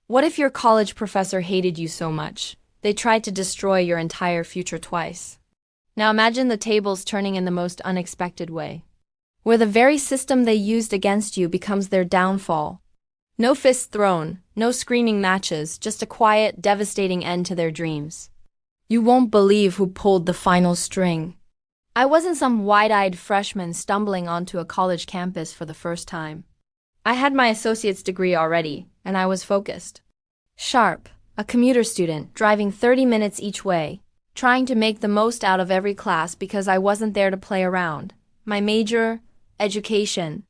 What if your college professor hated you so much? They tried to destroy your entire future twice. Now imagine the tables turning in the most unexpected way, where the very system they used against you becomes their downfall. No fists thrown, no screaming matches, just a quiet, devastating end to their dreams. You won't believe who pulled the final string. I wasn't some wide-eyed freshman stumbling onto a college campus for the first time. I had my associate's degree already, and I was focused. Sharp, a commuter student, driving 30 minutes each way, trying to make the most out of every class because I wasn't there to play around. My major, education.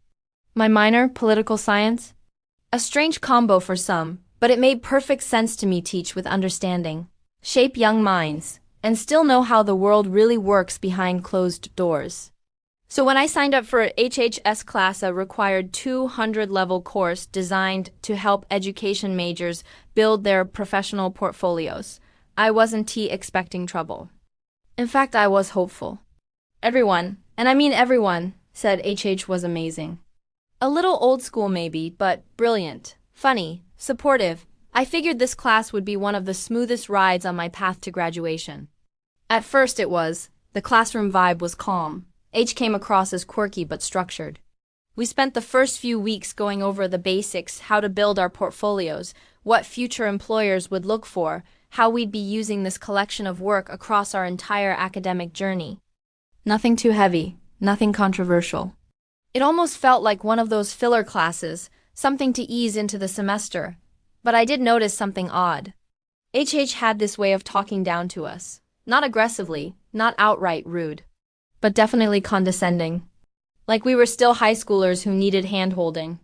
My minor, political science. A strange combo for some, but it made perfect sense to me. Teach with understanding, shape young minds, and still know how the world really works behind closed doors. So when I signed up for HHS class, a required 200-level course designed to help education majors build their professional portfolios, I wasn't expecting trouble. In fact, I was hopeful. Everyone, and I mean everyone, said HH was amazing. A little old school maybe, but brilliant, funny, supportive. I figured this class would be one of the smoothest rides on my path to graduation. At first it was. The classroom vibe was calm. H came across as quirky but structured. We spent the first few weeks going over the basics, how to build our portfolios, what future employers would look for, how we'd be using this collection of work across our entire academic journey. Nothing too heavy, nothing controversial. It almost felt like one of those filler classes, something to ease into the semester. But I did notice something odd. HH had this way of talking down to us. Not aggressively, not outright rude, but definitely condescending. Like we were still high schoolers who needed hand-holding.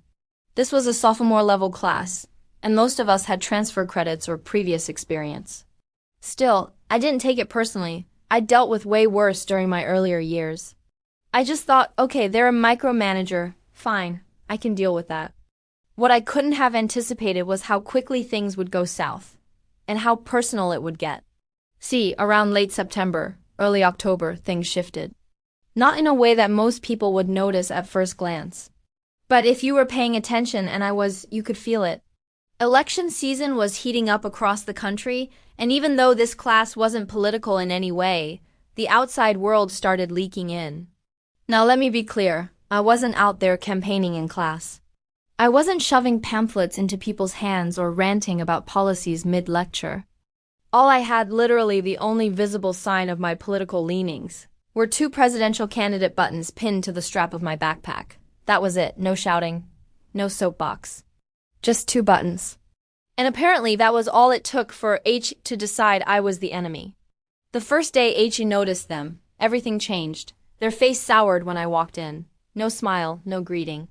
This was a sophomore-level class, and most of us had transfer credits or previous experience. Still, I didn't take it personally. I'd dealt with way worse during my earlier years. I just thought, okay, they're a micromanager. Fine, I can deal with that. What I couldn't have anticipated was how quickly things would go south, and how personal it would get. See, around late September, early October, things shifted. Not in a way that most people would notice at first glance. But if you were paying attention, and I was, you could feel it. Election season was heating up across the country, and even though this class wasn't political in any way, the outside world started leaking in. Now let me be clear, I wasn't out there campaigning in class. I wasn't shoving pamphlets into people's hands or ranting about policies mid-lecture. All I had, literally the only visible sign of my political leanings, were 2 presidential candidate buttons pinned to the strap of my backpack. That was it. No shouting, no soapbox. Just 2 buttons. And apparently that was all it took for H to decide I was the enemy. The first day H noticed them, everything changed. Their face soured when I walked in. No smile, no greeting.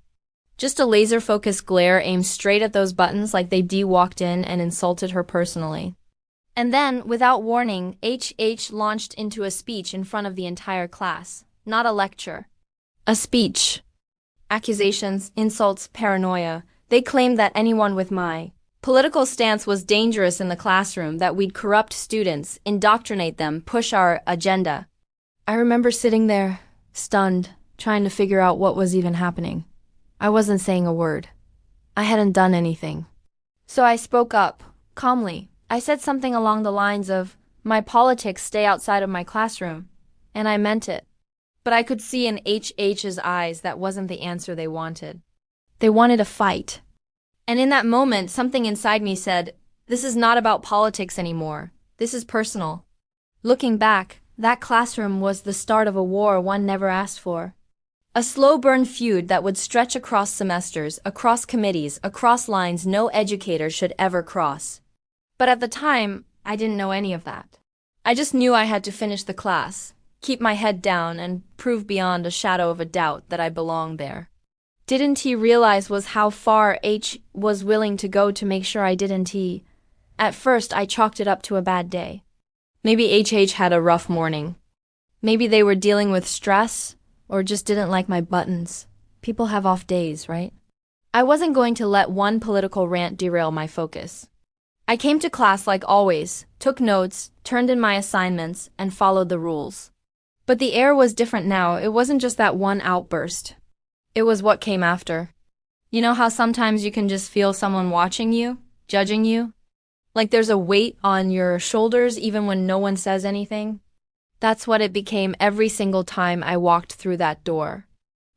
Just a laser-focused glare aimed straight at those buttons like they walked in and insulted her personally. And then, without warning, HH launched into a speech in front of the entire class. Not a lecture. A speech. Accusations, insults, paranoia. They claimed that anyone with my political stance was dangerous in the classroom, that we'd corrupt students, indoctrinate them, push our agenda. I remember sitting there, stunned, trying to figure out what was even happening. I wasn't saying a word. I hadn't done anything. So I spoke up, calmly. I said something along the lines of, my politics stay outside of my classroom. And I meant it. But I could see in HH's eyes that wasn't the answer they wanted. They wanted a fight. And in that moment, something inside me said, this is not about politics anymore. This is personal. Looking back, that classroom was the start of a war one never asked for. A slow-burn feud that would stretch across semesters, across committees, across lines no educator should ever cross. But at the time, I didn't know any of that. I just knew I had to finish the class, keep my head down, and prove beyond a shadow of a doubt that I belonged there. Didn't he realize was how far H was willing to go to make sure I didn't? At first, I chalked it up to a bad day. Maybe HH had a rough morning. Maybe they were dealing with stress, or just didn't like my buttons. People have off days, right? I wasn't going to let one political rant derail my focus. I came to class like always, took notes, turned in my assignments, and followed the rules. But the air was different now. It wasn't just that one outburst. It was what came after. You know how sometimes you can just feel someone watching you? Judging you? Like there's a weight on your shoulders even when no one says anything? That's what it became every single time I walked through that door.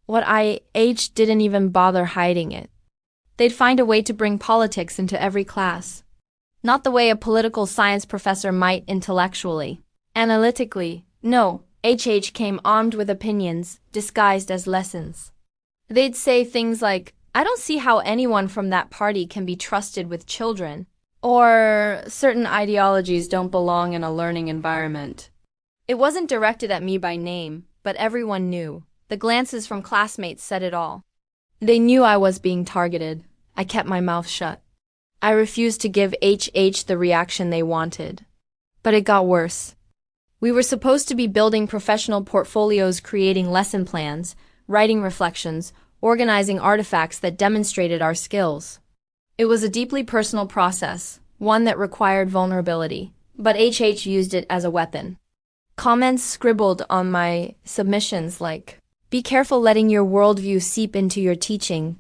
Didn't even bother hiding it. They'd find a way to bring politics into every class. Not the way a political science professor might intellectually. Analytically, no, HH came armed with opinions, disguised as lessons. They'd say things like, I don't see how anyone from that party can be trusted with children, or certain ideologies don't belong in a learning environment. It wasn't directed at me by name, but everyone knew. The glances from classmates said it all. They knew I was being targeted. I kept my mouth shut. I refused to give HH the reaction they wanted. But it got worse. We were supposed to be building professional portfolios, creating lesson plans, writing reflections, organizing artifacts that demonstrated our skills. It was a deeply personal process, one that required vulnerability, but HH used it as a weapon. Comments scribbled on my submissions like, be careful letting your worldview seep into your teaching,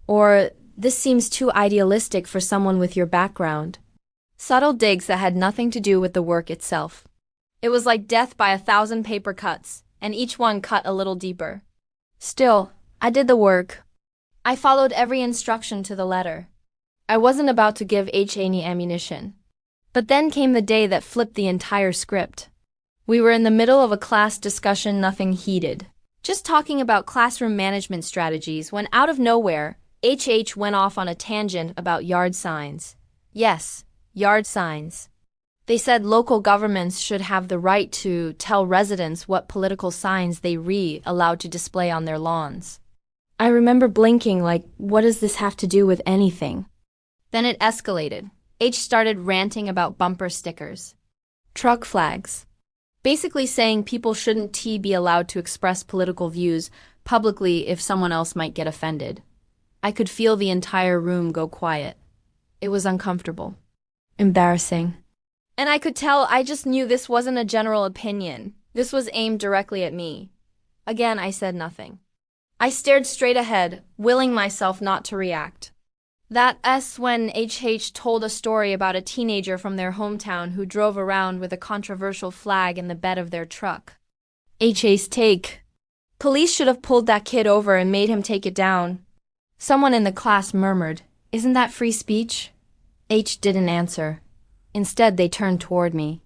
or this seems too idealistic for someone with your background. Subtle digs that had nothing to do with the work itself. It was like death by 1,000 paper cuts, and each one cut a little deeper. Still, I did the work. I followed every instruction to the letter. I wasn't about to give H any ammunition. But then came the day that flipped the entire script. We were in the middle of a class discussion, nothing heated. Just talking about classroom management strategies when out of nowhere, HH went off on a tangent about yard signs. Yes, yard signs. They said local governments should have the right to tell residents what political signs they allowed to display on their lawns. I remember blinking like, what does this have to do with anything? Then it escalated. H started ranting about bumper stickers. Truck flags. Basically saying people shouldn't be allowed to express political views publicly if someone else might get offended. I could feel the entire room go quiet. It was uncomfortable. Embarrassing. And I could tell I just knew this wasn't a general opinion. This was aimed directly at me. Again, I said nothing. I stared straight ahead, willing myself not to react. That's when HH told a story about a teenager from their hometown who drove around with a controversial flag in the bed of their truck. HH's take. Police should have pulled that kid over and made him take it down. Someone in the class murmured, isn't that free speech? H didn't answer. Instead, they turned toward me.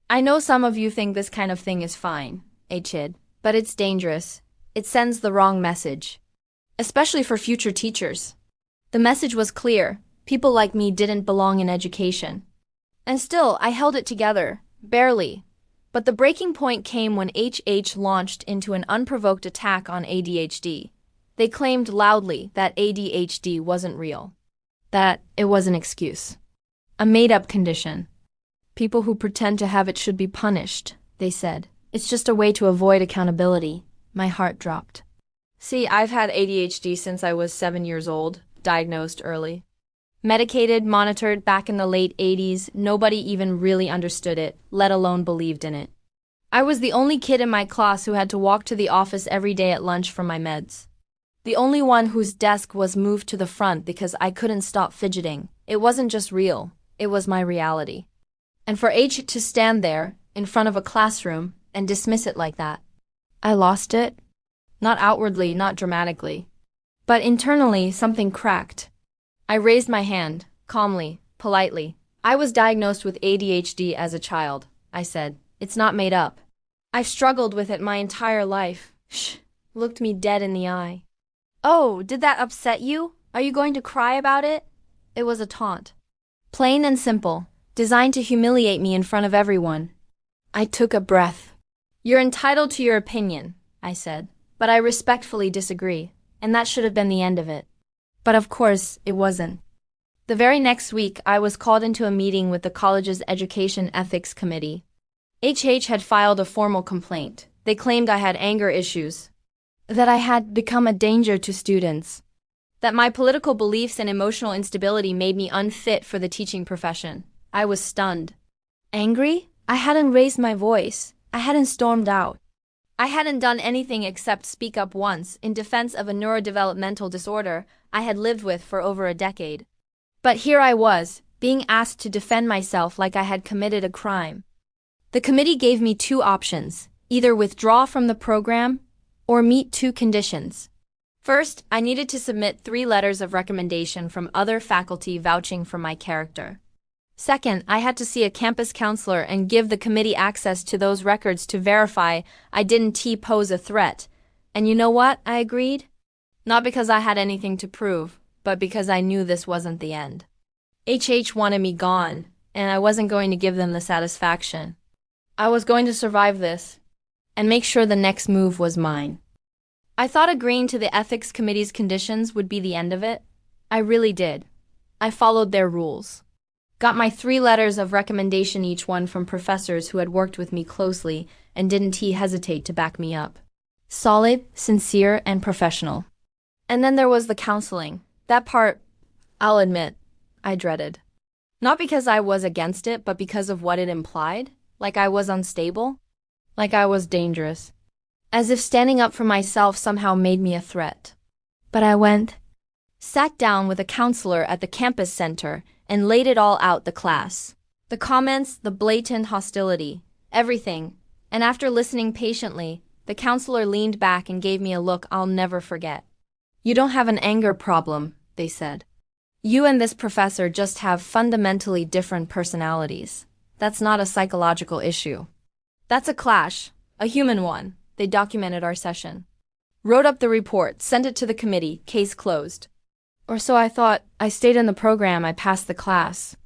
I know some of you think this kind of thing is fine, H hid, but it's dangerous. It sends the wrong message. Especially for future teachers. The message was clear. People like me didn't belong in education. And still, I held it together. Barely. But the breaking point came when HH launched into an unprovoked attack on ADHD. They claimed loudly that ADHD wasn't real. That it was an excuse. A made-up condition. People who pretend to have it should be punished, they said. It's just a way to avoid accountability. My heart dropped. See, I've had ADHD since I was 7 years old, diagnosed early. Medicated, monitored back in the late 80s, nobody even really understood it, let alone believed in it. I was the only kid in my class who had to walk to the office every day at lunch for my meds. The only one whose desk was moved to the front because I couldn't stop fidgeting. It wasn't just real, it was my reality. And for H to stand there, in front of a classroom, and dismiss it like that. I lost it. Not outwardly, not dramatically. But internally, something cracked. I raised my hand, calmly, politely. I was diagnosed with ADHD as a child, I said. It's not made up. I've struggled with it my entire life. Shh, looked me dead in the eye. Oh, did that upset you? Are you going to cry about it? It was a taunt. Plain and simple, designed to humiliate me in front of everyone. I took a breath. You're entitled to your opinion, I said, but I respectfully disagree, and that should have been the end of it. But of course, it wasn't. The very next week, I was called into a meeting with the college's Education Ethics Committee. HH had filed a formal complaint. They claimed I had anger issues, that I had become a danger to students, that my political beliefs and emotional instability made me unfit for the teaching profession. I was stunned. Angry? I hadn't raised my voice. I hadn't stormed out. I hadn't done anything except speak up once in defense of a neurodevelopmental disorder I had lived with for over a decade. But here I was, being asked to defend myself like I had committed a crime. The committee gave me two options, either withdraw from the program or meet two conditions. First, I needed to submit 3 letters of recommendation from other faculty vouching for my character. Second, I had to see a campus counselor and give the committee access to those records to verify I didn't pose a threat. And you know what? I agreed. Not because I had anything to prove, but because I knew this wasn't the end. HH wanted me gone, and I wasn't going to give them the satisfaction. I was going to survive this and make sure the next move was mine. I thought agreeing to the ethics committee's conditions would be the end of it. I really did. I followed their rules. Got my 3 letters of recommendation, each one from professors who had worked with me closely and didn't hesitate to back me up. Solid, sincere, and professional. And then there was the counseling. That part, I'll admit, I dreaded. Not because I was against it, but because of what it implied. Like I was unstable. Like I was dangerous. As if standing up for myself somehow made me a threat. But I went, sat down with a counselor at the campus center, and laid it all out the class. The comments, the blatant hostility, everything. And after listening patiently, the counselor leaned back and gave me a look I'll never forget. You don't have an anger problem, they said. You and this professor just have fundamentally different personalities. That's not a psychological issue. That's a clash, a human one. They documented our session. Wrote up the report, sent it to the committee, case closed. Or so I thought. I stayed in the program, I passed the class.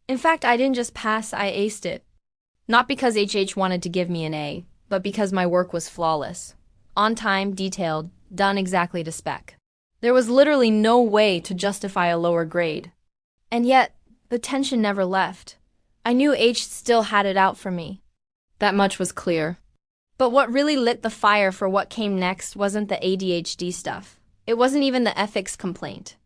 In fact, I didn't just pass, I aced it. Not because HH wanted to give me an A, but because my work was flawless. On time, detailed, done exactly to spec. There was literally no way to justify a lower grade. And yet, the tension never left. I knew H still had it out for me. That much was clear. But what really lit the fire for what came next wasn't the ADHD stuff. It wasn't even the ethics complaint.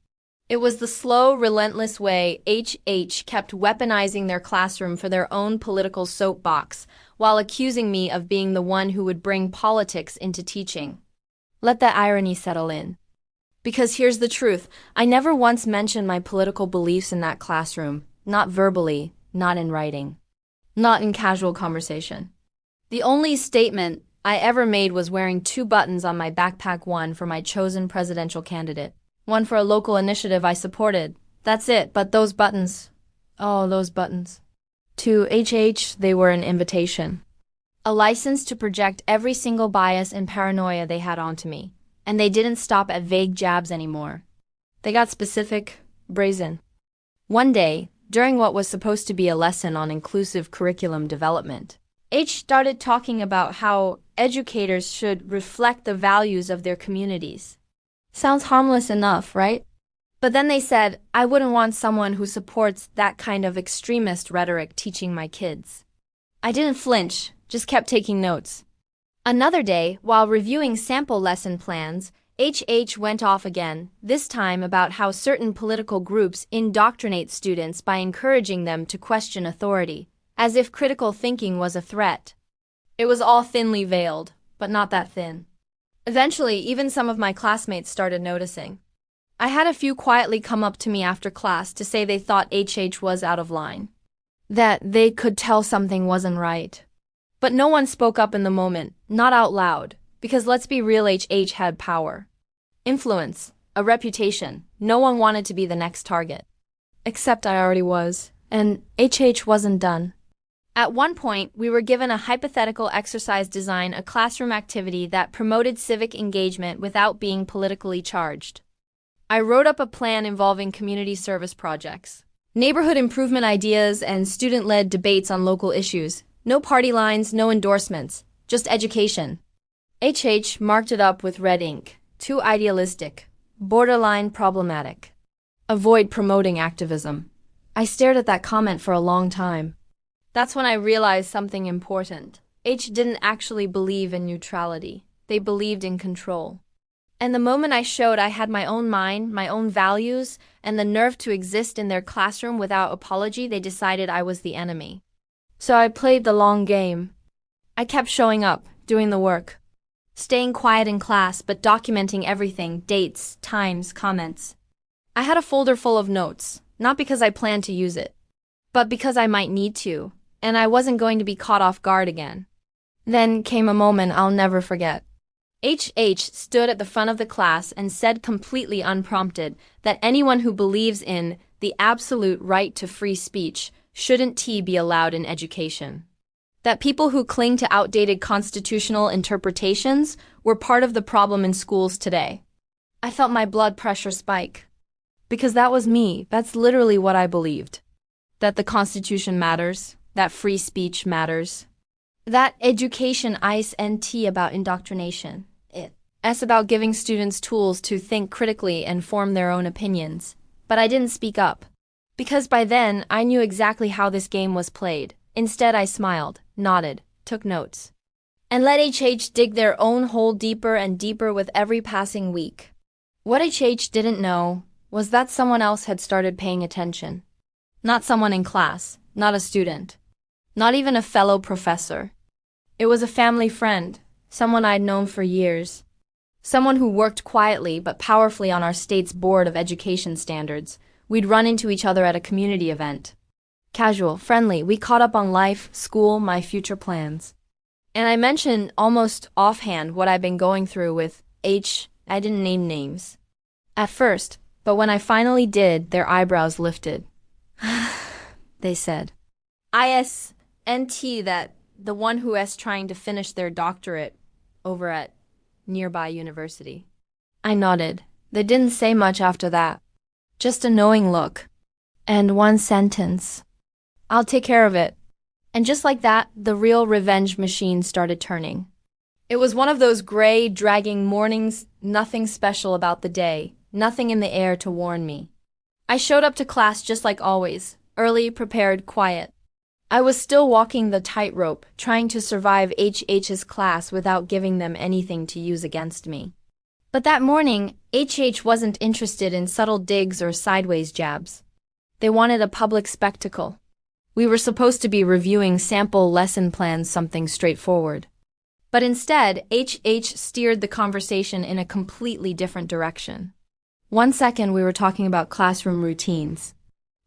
It was the slow, relentless way HH kept weaponizing their classroom for their own political soapbox, while accusing me of being the one who would bring politics into teaching. Let that irony settle in. Because here's the truth, I never once mentioned my political beliefs in that classroom, not verbally, not in writing, not in casual conversation. The only statement I ever made was wearing 2 buttons on my backpack, one for my chosen presidential candidate, one for a local initiative I supported. That's it, but those buttons, oh, those buttons. To HH, they were an invitation. A license to project every single bias and paranoia they had onto me. And they didn't stop at vague jabs anymore. They got specific, brazen. One day, during what was supposed to be a lesson on inclusive curriculum development, H started talking about how educators should reflect the values of their communities. Sounds harmless enough, right? But then they said, I wouldn't want someone who supports that kind of extremist rhetoric teaching my kids. I didn't flinch, just kept taking notes. Another day, while reviewing sample lesson plans, HH went off again, this time about how certain political groups indoctrinate students by encouraging them to question authority, as if critical thinking was a threat. It was all thinly veiled, but not that thin. Eventually, even some of my classmates started noticing. I had a few quietly come up to me after class to say they thought HH was out of line. That they could tell something wasn't right. But no one spoke up in the moment, not out loud, because let's be real, HH had power. Influence, a reputation. No one wanted to be the next target. Except I already was, and HH wasn't done. At one point, we were given a hypothetical exercise design, a classroom activity that promoted civic engagement without being politically charged. I wrote up a plan involving community service projects, neighborhood improvement ideas, and student-led debates on local issues. No party lines, no endorsements, just education. HH marked it up with red ink. Too idealistic, borderline problematic. Avoid promoting activism. I stared at that comment for a long time. That's when I realized something important. H didn't actually believe in neutrality. They believed in control. And the moment I showed I had my own mind, my own values, and the nerve to exist in their classroom without apology, they decided I was the enemy. So I played the long game. I kept showing up, doing the work. Staying quiet in class, but documenting everything, dates, times, comments. I had a folder full of notes, not because I planned to use it, but because I might need to, and I wasn't going to be caught off guard again. Then came a moment I'll never forget. H.H. stood at the front of the class and said completely unprompted that anyone who believes in the absolute right to free speech shouldn't be allowed in education. That people who cling to outdated constitutional interpretations were part of the problem in schools today. I felt my blood pressure spike. Because that was me. That's literally what I believed. That the Constitution matters. That free speech matters. That education isn't about indoctrination. It's about giving students tools to think critically and form their own opinions. But I didn't speak up. Because by then, I knew exactly how this game was played. Instead, I smiled, nodded, took notes, and let H.H. dig their own hole deeper and deeper with every passing week. What H.H. didn't know was that someone else had started paying attention. Not someone in class, not a student, not even a fellow professor. It was a family friend, someone I'd known for years. Someone who worked quietly but powerfully on our state's Board of Education Standards. We'd run into each other at a community event. Casual, friendly, we caught up on life, school, my future plans. And I mentioned almost offhand what I'd been going through with H. I didn't name names at first, but when I finally did, their eyebrows lifted. They said, ISNT, that the one who is trying to finish their doctorate over at nearby university. I nodded. They didn't say much after that. Just a knowing look. And one sentence. I'll take care of it. And just like that, the real revenge machine started turning. It was one of those gray, dragging mornings, nothing special about the day, nothing in the air to warn me. I showed up to class just like always, early, prepared, quiet. I was still walking the tightrope, trying to survive H.H.'s class without giving them anything to use against me. But that morning, H.H. wasn't interested in subtle digs or sideways jabs. They wanted a public spectacle. We were supposed to be reviewing sample lesson plans, something straightforward. But instead, H.H. steered the conversation in a completely different direction. 1 second, we were talking about classroom routines.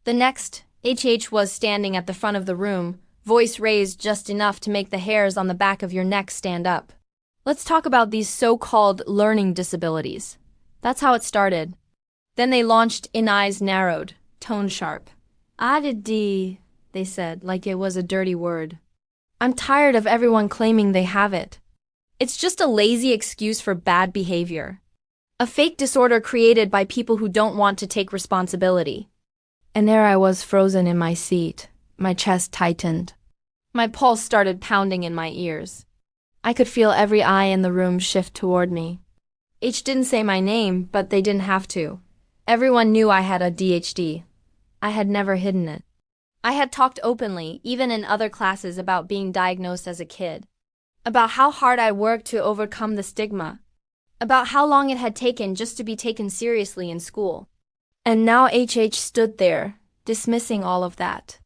The next, H.H. was standing at the front of the room, voice raised just enough to make the hairs on the back of your neck stand up. Let's talk about these so-called learning disabilities. That's how it started. Then they launched in eyes narrowed, tone sharp. Adidi, they said, like it was a dirty word. I'm tired of everyone claiming they have it. It's just a lazy excuse for bad behavior. A fake disorder created by people who don't want to take responsibility. And there I was, frozen in my seat. My chest tightened. My pulse started pounding in my ears. I could feel every eye in the room shift toward me. H didn't say my name, but they didn't have to. Everyone knew I had ADHD. I had never hidden it. I had talked openly, even in other classes, about being diagnosed as a kid. About how hard I worked to overcome the stigma. About how long it had taken just to be taken seriously in school. And now H.H. stood there, dismissing all of that.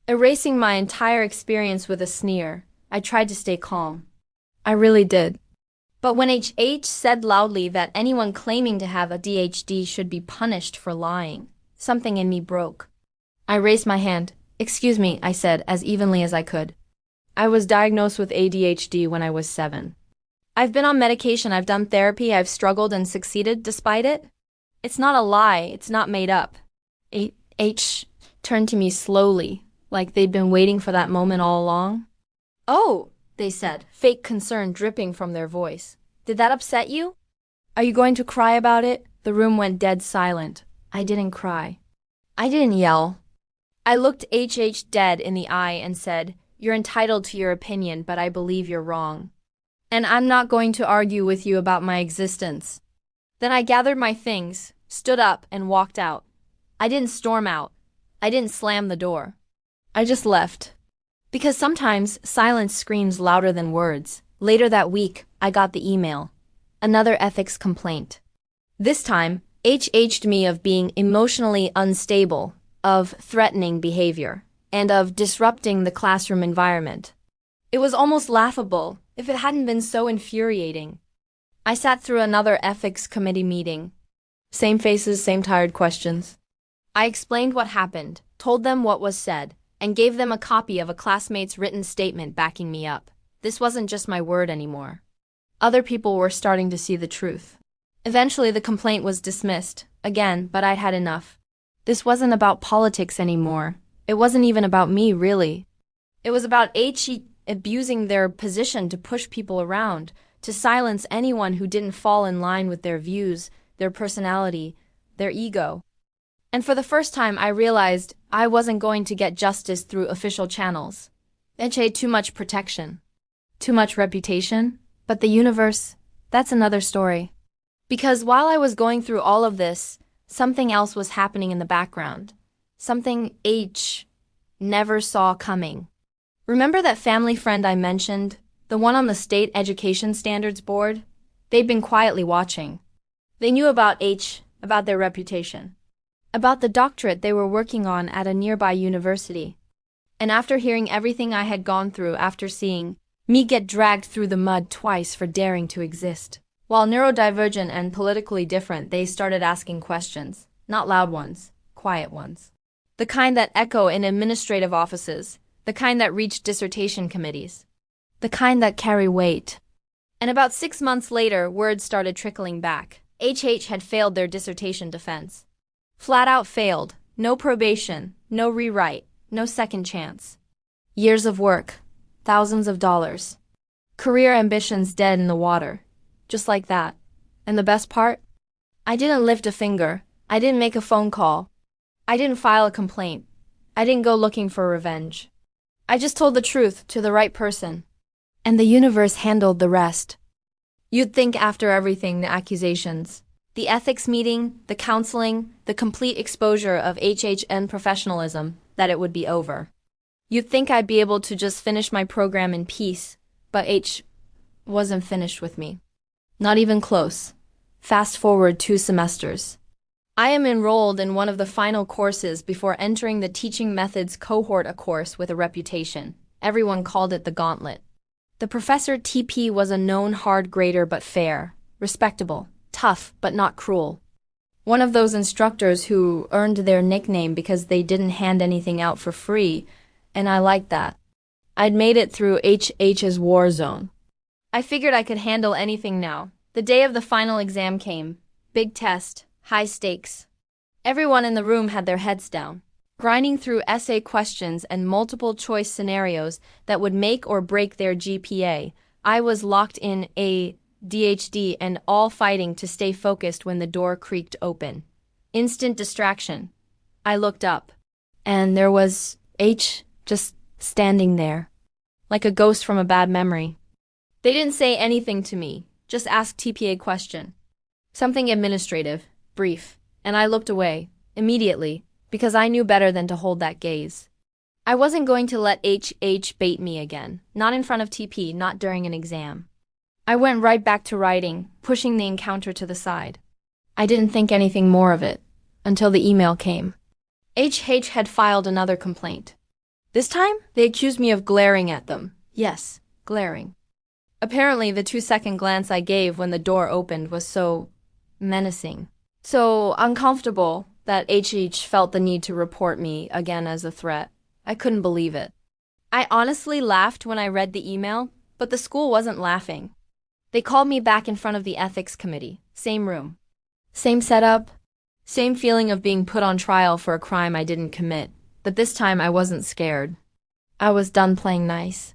Erasing my entire experience with a sneer. I tried to stay calm. I really did. But when H.H. said loudly that anyone claiming to have ADHD should be punished for lying, something in me broke. I raised my hand. Excuse me, I said, as evenly as I could. I was diagnosed with ADHD when I was 7. I've been on medication, I've done therapy, I've struggled and succeeded despite it. It's not a lie, it's not made up. H turned to me slowly, like they'd been waiting for that moment all along. Oh, they said, fake concern dripping from their voice. Did that upset you? Are you going to cry about it? The room went dead silent. I didn't cry. I didn't yell. I looked H.H. dead in the eye and said, You're entitled to your opinion, but I believe you're wrong. And I'm not going to argue with you about my existence. Then I gathered my things, stood up, and walked out. I didn't storm out. I didn't slam the door. I just left. Because sometimes silence screams louder than words. Later that week, I got the email. Another ethics complaint. This time, H.H'd me of being emotionally unstable, of threatening behavior, and of disrupting the classroom environment. It was almost laughable, if it hadn't been so infuriating. I sat through another ethics committee meeting. Same faces, same tired questions. I explained what happened, told them what was said, and gave them a copy of a classmate's written statement backing me up. This wasn't just my word anymore. Other people were starting to see the truth. Eventually, the complaint was dismissed, again, but I'd had enough. This wasn't about politics anymore. It wasn't even about me, really. It was about HE abusing their position to push people around, to silence anyone who didn't fall in line with their views, their personality, their ego. And for the first time, I realized I wasn't going to get justice through official channels. HE too much protection. Too much reputation. But the universe, that's another story. Because while I was going through all of this, something else was happening in the background. Something H never saw coming. Remember that family friend I mentioned? The one on the State Education Standards Board? They'd been quietly watching. They knew about H, about their reputation, about the doctorate they were working on at a nearby university. And after hearing everything I had gone through, after seeing me get dragged through the mud twice for daring to exist, while neurodivergent and politically different, they started asking questions. Not loud ones, quiet ones. The kind that echo in administrative offices, the kind that reach dissertation committees, the kind that carry weight. And about 6 months later, word started trickling back. HH had failed their dissertation defense. Flat out failed. No probation, no rewrite, no second chance. Years of work, thousands of dollars. Career ambitions dead in the water. Just like that. And the best part? I didn't lift a finger. I didn't make a phone call. I didn't file a complaint. I didn't go looking for revenge. I just told the truth to the right person. And the universe handled the rest. You'd think after everything, the accusations, the ethics meeting, the counseling, the complete exposure of HHN professionalism, that it would be over. You'd think I'd be able to just finish my program in peace, but H wasn't finished with me. Not even close. Fast forward 2 semesters. I am enrolled in one of the final courses before entering the Teaching Methods cohort, a course with a reputation. Everyone called it the Gauntlet. The professor TP was a known hard grader but fair, respectable, tough but not cruel. One of those instructors who earned their nickname because they didn't hand anything out for free, and I liked that. I'd made it through HH's war zone. I figured I could handle anything now. The day of the final exam came. Big test, high stakes. Everyone in the room had their heads down, grinding through essay questions and multiple choice scenarios that would make or break their GPA. I was locked in ADHD and all fighting to stay focused when the door creaked open. Instant distraction. I looked up, and there was H just standing there, like a ghost from a bad memory. They didn't say anything to me, just asked TPA question. Something administrative, brief, and I looked away, immediately, because I knew better than to hold that gaze. I wasn't going to let HH bait me again, not in front of TP, not during an exam. I went right back to writing, pushing the encounter to the side. I didn't think anything more of it, until the email came. HH had filed another complaint. This time, they accused me of glaring at them. Yes, glaring. Apparently, the 2-second glance I gave when the door opened was so menacing, so uncomfortable, that HH felt the need to report me again as a threat. I couldn't believe it. I honestly laughed when I read the email, but the school wasn't laughing. They called me back in front of the ethics committee. Same room. Same setup. Same feeling of being put on trial for a crime I didn't commit. But this time I wasn't scared. I was done playing nice.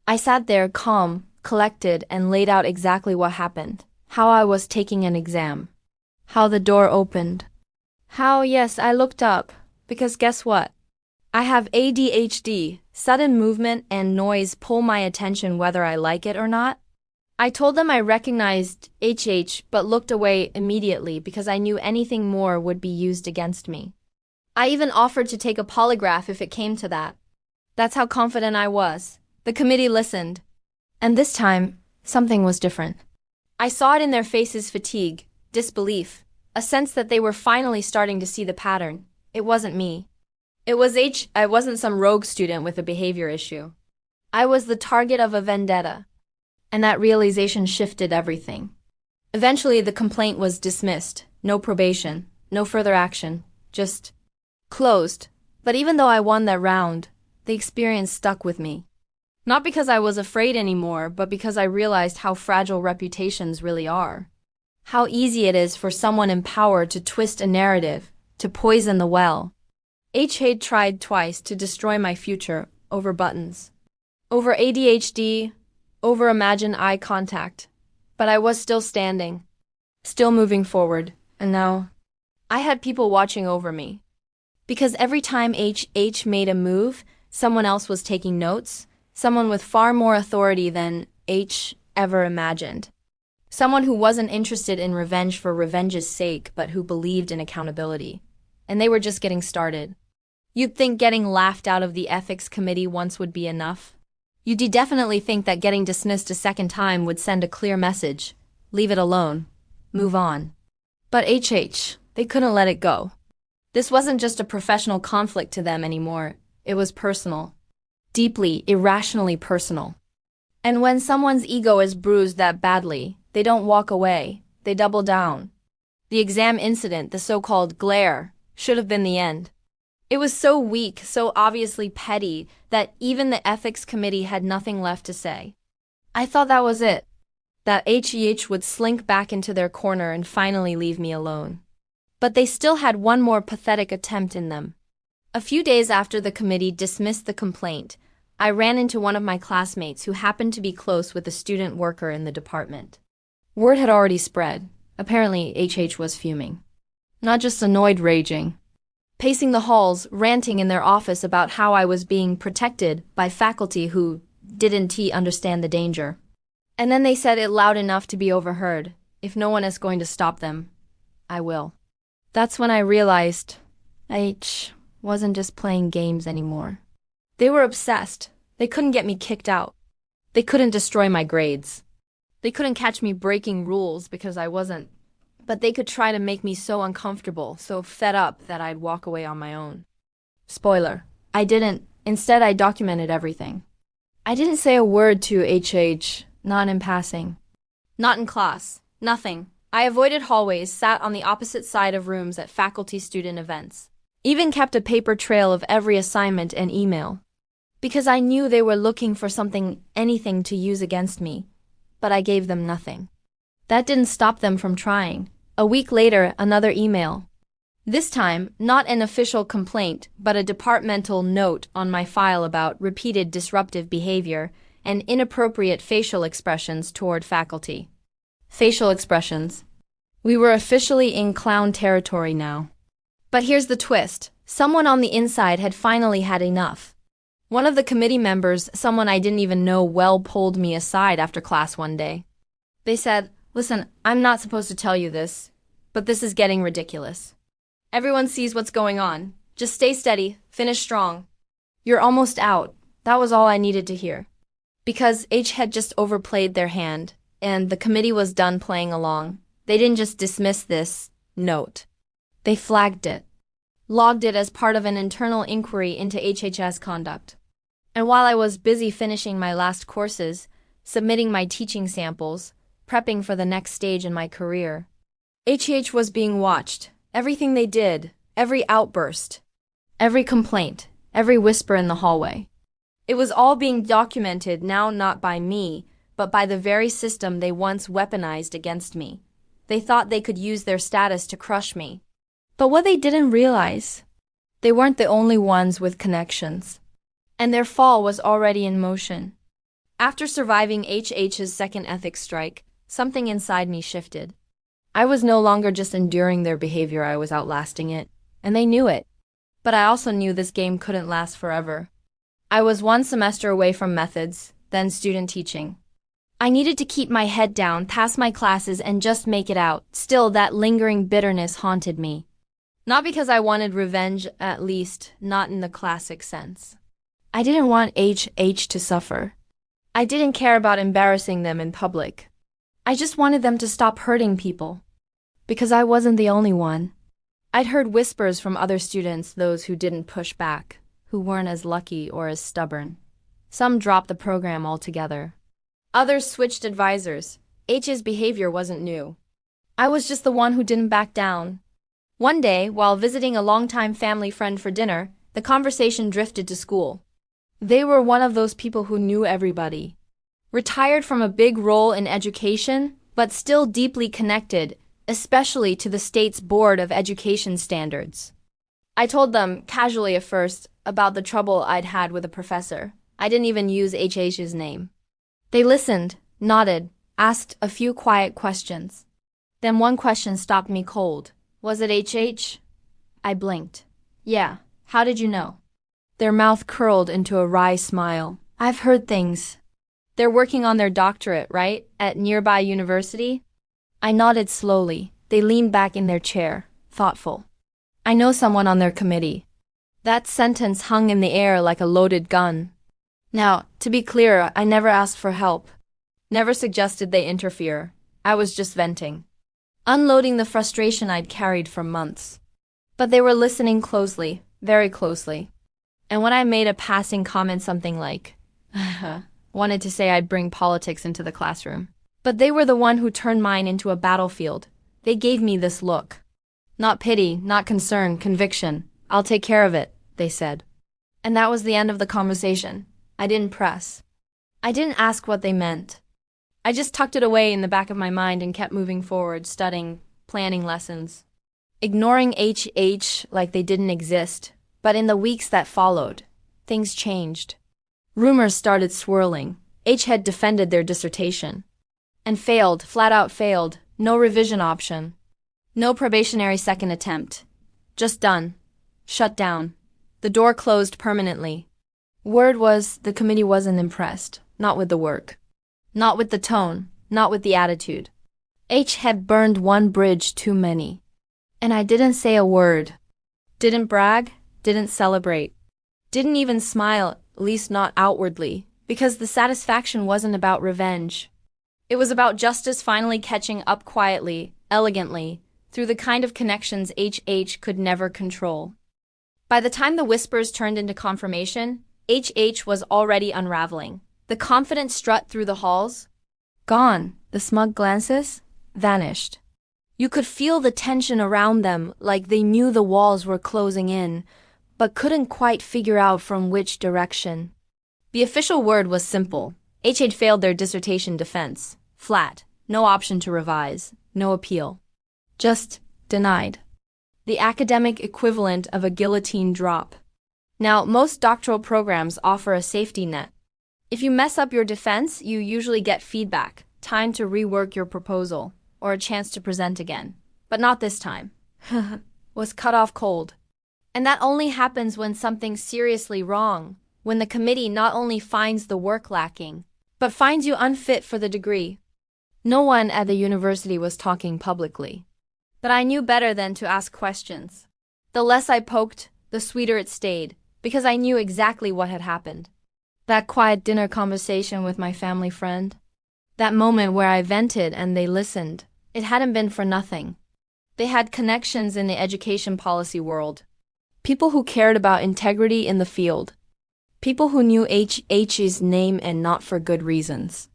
I sat there calm, collected, and laid out exactly what happened. How I was taking an exam. How the door opened. How, yes, I looked up. Because guess what? I have ADHD. Sudden movement and noise pull my attention whether I like it or not. I told them I recognized HH but looked away immediately because I knew anything more would be used against me. I even offered to take a polygraph if it came to that. That's how confident I was. The committee listened. And this time, something was different. I saw it in their faces: fatigue, disbelief, a sense that they were finally starting to see the pattern. It wasn't me. It was H. I wasn't some rogue student with a behavior issue. I was the target of a vendetta. And that realization shifted everything. Eventually, the complaint was dismissed. No probation, no further action, just Closed. But even though I won that round, the experience stuck with me. Not because I was afraid anymore, but because I realized how fragile reputations really are. How easy it is for someone in power to twist a narrative, to poison the well. H had tried twice to destroy my future over buttons, over ADHD, over imagined eye contact. But I was still standing, still moving forward, and now I had people watching over me. Because every time H made a move, someone else was taking notes, someone with far more authority than H ever imagined. Someone who wasn't interested in revenge for revenge's sake, but who believed in accountability. And they were just getting started. You'd think getting laughed out of the ethics committee once would be enough. You'd definitely think that getting dismissed a second time would send a clear message. Leave it alone. Move on. But they couldn't let it go. This wasn't just a professional conflict to them anymore. It was personal. Deeply, irrationally personal. And when someone's ego is bruised that badly, they don't walk away. They double down. The exam incident, the so-called glare, should have been the end. It was so weak, so obviously petty, that even the ethics committee had nothing left to say. I thought that was it. That HEH would slink back into their corner and finally leave me alone. But they still had one more pathetic attempt in them. A few days after the committee dismissed the complaint, I ran into one of my classmates who happened to be close with a student worker in the department. Word had already spread. Apparently, HH was fuming. Not just annoyed, raging. Pacing the halls, ranting in their office about how I was being protected by faculty who didn't understand the danger. And then they said it loud enough to be overheard. If no one is going to stop them, I will. That's when I realized H wasn't just playing games anymore. They were obsessed. They couldn't get me kicked out. They couldn't destroy my grades. They couldn't catch me breaking rules because I wasn't. But they could try to make me so uncomfortable, so fed up that I'd walk away on my own. Spoiler, I didn't. Instead, I documented everything. I didn't say a word to HH, not in passing. Not in class. Nothing. I avoided hallways, sat on the opposite side of rooms at faculty-student events. Even kept a paper trail of every assignment and email. Because I knew they were looking for anything to use against me. But I gave them nothing. That didn't stop them from trying. A week later, another email. This time, not an official complaint, but a departmental note on my file about repeated disruptive behavior and inappropriate facial expressions toward faculty. Facial expressions. We were officially in clown territory now. But here's the twist. Someone on the inside had finally had enough. One of the committee members, someone I didn't even know well, pulled me aside after class one day. They said, "Listen, I'm not supposed to tell you this, but this is getting ridiculous. Everyone sees what's going on. Just stay steady, finish strong. You're almost out." That was all I needed to hear. Because H had just overplayed their hand, and the committee was done playing along. They didn't just dismiss this note. They flagged it. Logged it as part of an internal inquiry into HHS conduct. And while I was busy finishing my last courses, submitting my teaching samples, prepping for the next stage in my career, HH was being watched. Everything they did, every outburst, every complaint, every whisper in the hallway. It was all being documented now not by me, but by the very system they once weaponized against me. They thought they could use their status to crush me. But what they didn't realize, they weren't the only ones with connections. And their fall was already in motion. After surviving HH's second ethics strike, something inside me shifted. I was no longer just enduring their behavior, I was outlasting it. And they knew it. But I also knew this game couldn't last forever. I was one semester away from methods, then student teaching. I needed to keep my head down, pass my classes, and just make it out. Still, that lingering bitterness haunted me. Not because I wanted revenge, at least not in the classic sense. I didn't want HH to suffer. I didn't care about embarrassing them in public. I just wanted them to stop hurting people. Because I wasn't the only one. I'd heard whispers from other students, those who didn't push back, who weren't as lucky or as stubborn. Some dropped the program altogether. Others switched advisors. H's behavior wasn't new. I was just the one who didn't back down. One day, while visiting a longtime family friend for dinner, the conversation drifted to school. They were one of those people who knew everybody. Retired from a big role in education, but still deeply connected, especially to the state's Board of Education standards. I told them, casually at first, about the trouble I'd had with a professor. I didn't even use HH's name. They listened, nodded, asked a few quiet questions. Then one question stopped me cold. Was it HH? I blinked. Yeah, how did you know? Their mouth curled into a wry smile. I've heard things. They're working on their doctorate, right? At nearby university? I nodded slowly. They leaned back in their chair, thoughtful. I know someone on their committee. That sentence hung in the air like a loaded gun. Now, to be clear, I never asked for help. Never suggested they interfere. I was just venting. Unloading the frustration I'd carried for months. But they were listening closely, very closely. And when I made a passing comment, something like, wanted to say I'd bring politics into the classroom. But they were the one who turned mine into a battlefield. They gave me this look. Not pity, not concern, conviction. I'll take care of it, they said. And that was the end of the conversation. I didn't press. I didn't ask what they meant. I just tucked it away in the back of my mind and kept moving forward, studying, planning lessons. Ignoring HH like they didn't exist. But in the weeks that followed, things changed. Rumors started swirling. H had defended their dissertation. And failed, flat out failed. No revision option. No probationary second attempt. Just done. Shut down. The door closed permanently. Word was the committee wasn't impressed. Not with the work. Not with the tone. Not with the attitude. H had burned one bridge too many. And I didn't say a word. Didn't brag. Didn't celebrate. Didn't even smile, at least not outwardly, because the satisfaction wasn't about revenge. It was about justice finally catching up quietly, elegantly, through the kind of connections HH could never control. By the time the whispers turned into confirmation, HH was already unraveling. The confident strut through the halls? Gone. The smug glances? Vanished. You could feel the tension around them, like they knew the walls were closing in, but couldn't quite figure out from which direction. The official word was simple. H had failed their dissertation defense. Flat. No option to revise. No appeal. Just denied. The academic equivalent of a guillotine drop. Now, most doctoral programs offer a safety net. If you mess up your defense, you usually get feedback, time to rework your proposal, or a chance to present again. But not this time. Was cut off cold. And that only happens when something's seriously wrong, when the committee not only finds the work lacking, but finds you unfit for the degree. No one at the university was talking publicly. But I knew better than to ask questions. The less I poked, the sweeter it stayed, because I knew exactly what had happened. That quiet dinner conversation with my family friend. That moment where I vented and they listened. It hadn't been for nothing. They had connections in the education policy world. People who cared about integrity in the field. People who knew HH's name and not for good reasons.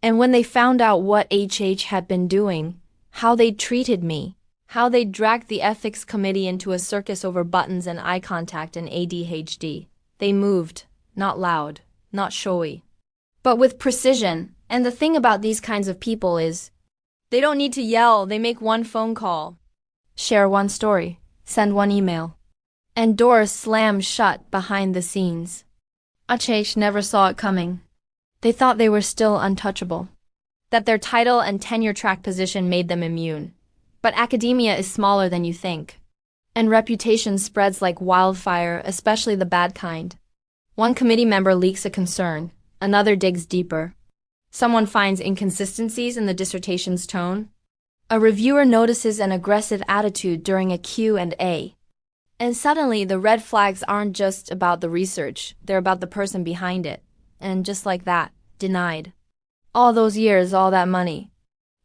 And when they found out what HH had been doing, how they'd treated me, how they'd dragged the ethics committee into a circus over buttons and eye contact and ADHD, they moved, not loud, not showy, but with precision. And the thing about these kinds of people is, they don't need to yell, they make one phone call, share one story, send one email. And doors slammed shut behind the scenes. HH never saw it coming. They thought they were still untouchable. That their title and tenure track position made them immune. But academia is smaller than you think. And reputation spreads like wildfire, especially the bad kind. One committee member leaks a concern, another digs deeper. Someone finds inconsistencies in the dissertation's tone. A reviewer notices an aggressive attitude during a Q&A. And suddenly, the red flags aren't just about the research, they're about the person behind it. And just like that, denied. All those years, all that money.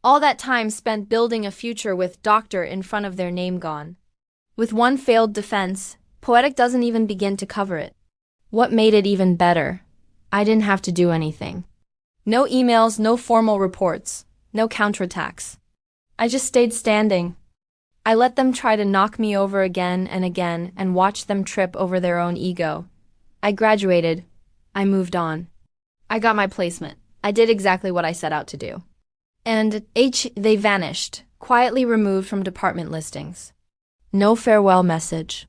All that time spent building a future with doctor in front of their name gone. With one failed defense, Poetic doesn't even begin to cover it. What made it even better? I didn't have to do anything. No emails, no formal reports, no counterattacks. I just stayed standing. I let them try to knock me over again and again and watched them trip over their own ego. I graduated. I moved on. I got my placement. I did exactly what I set out to do. And they vanished, quietly removed from department listings. No farewell message.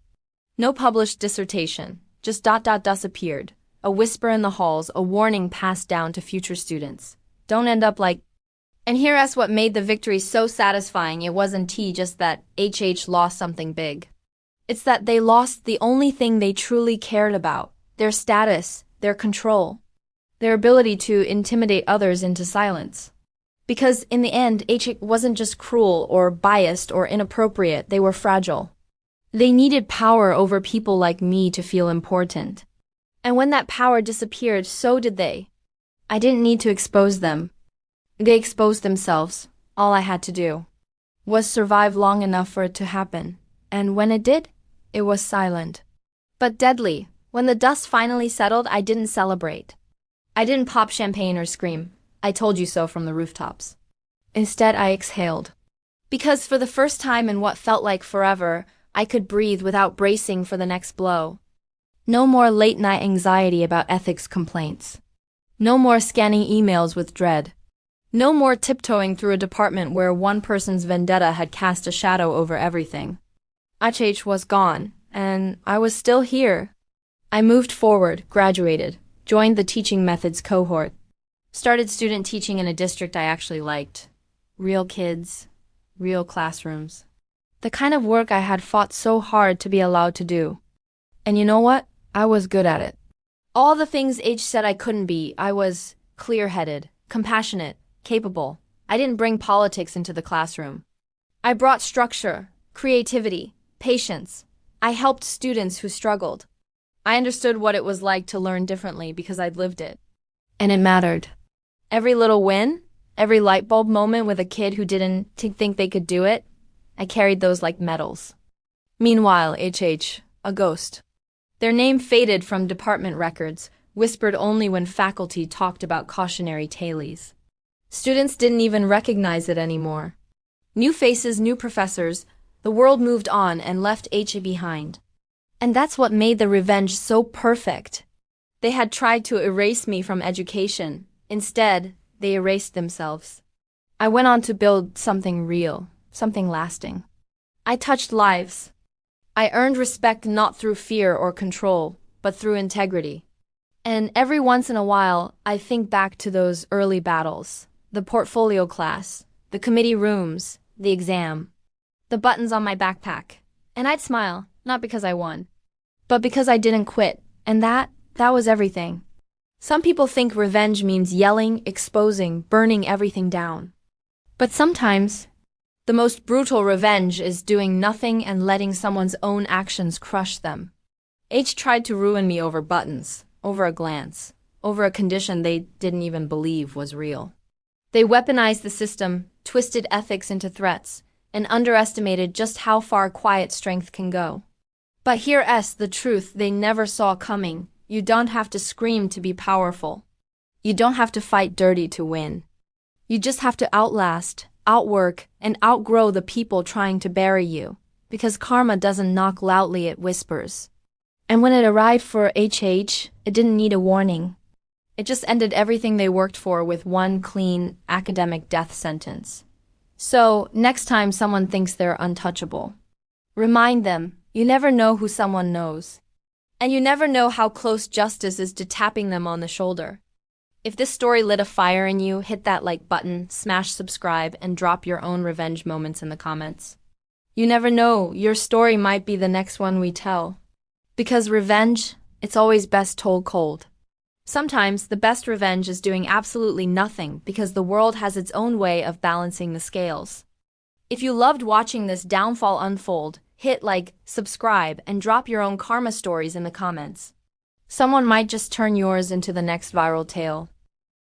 No published dissertation. Just disappeared. A whisper in the halls, a warning passed down to future students. Don't end up like... And here's what made the victory so satisfying. It wasn't just that HH lost something big. It's that they lost the only thing they truly cared about. Their status, their control, their ability to intimidate others into silence. Because in the end, HH wasn't just cruel or biased or inappropriate, they were fragile. They needed power over people like me to feel important. And when that power disappeared, so did they. I didn't need to expose them. They exposed themselves. All I had to do was survive long enough for it to happen. And when it did, it was silent. But deadly. When the dust finally settled, I didn't celebrate. I didn't pop champagne or scream, "I told you so" from the rooftops. Instead, I exhaled. Because for the first time in what felt like forever, I could breathe without bracing for the next blow. No more late-night anxiety about ethics complaints. No more scanning emails with dread. No more tiptoeing through a department where one person's vendetta had cast a shadow over everything. HH was gone, and I was still here. I moved forward, graduated, joined the teaching methods cohort, started student teaching in a district I actually liked. Real kids, real classrooms. The kind of work I had fought so hard to be allowed to do. And you know what? I was good at it. All the things H said I couldn't be. I was clear-headed, compassionate, capable. I didn't bring politics into the classroom. I brought structure, creativity, patience. I helped students who struggled. I understood what it was like to learn differently because I'd lived it. And it mattered. Every little win, every light bulb moment with a kid who didn't think they could do it, I carried those like medals. Meanwhile, HH, a ghost. Their name faded from department records, whispered only when faculty talked about cautionary tales. Students didn't even recognize it anymore. New faces, new professors, the world moved on and left HA behind. And that's what made the revenge so perfect. They had tried to erase me from education. Instead, they erased themselves. I went on to build something real, something lasting. I touched lives. I earned respect not through fear or control, but through integrity. And every once in a while, I think back to those early battles, the portfolio class, the committee rooms, the exam, the buttons on my backpack, and I'd smile, not because I won, but because I didn't quit, and that was everything. Some people think revenge means yelling, exposing, burning everything down. But sometimes, the most brutal revenge is doing nothing and letting someone's own actions crush them. H tried to ruin me over buttons, over a glance, over a condition they didn't even believe was real. They weaponized the system, twisted ethics into threats, and underestimated just how far quiet strength can go. But here's the truth they never saw coming. You don't have to scream to be powerful. You don't have to fight dirty to win. You just have to outlast, outwork, and outgrow the people trying to bury you, because karma doesn't knock loudly, it whispers. And when it arrived for HH, it didn't need a warning. It just ended everything they worked for with one clean, academic death sentence. So, next time someone thinks they're untouchable, remind them, you never know who someone knows. And you never know how close justice is to tapping them on the shoulder. If this story lit a fire in you, hit that like button, smash subscribe, and drop your own revenge moments in the comments. You never know, your story might be the next one we tell. Because revenge, it's always best told cold. Sometimes the best revenge is doing absolutely nothing because the world has its own way of balancing the scales. If you loved watching this downfall unfold, hit like, subscribe, and drop your own karma stories in the comments. Someone might just turn yours into the next viral tale.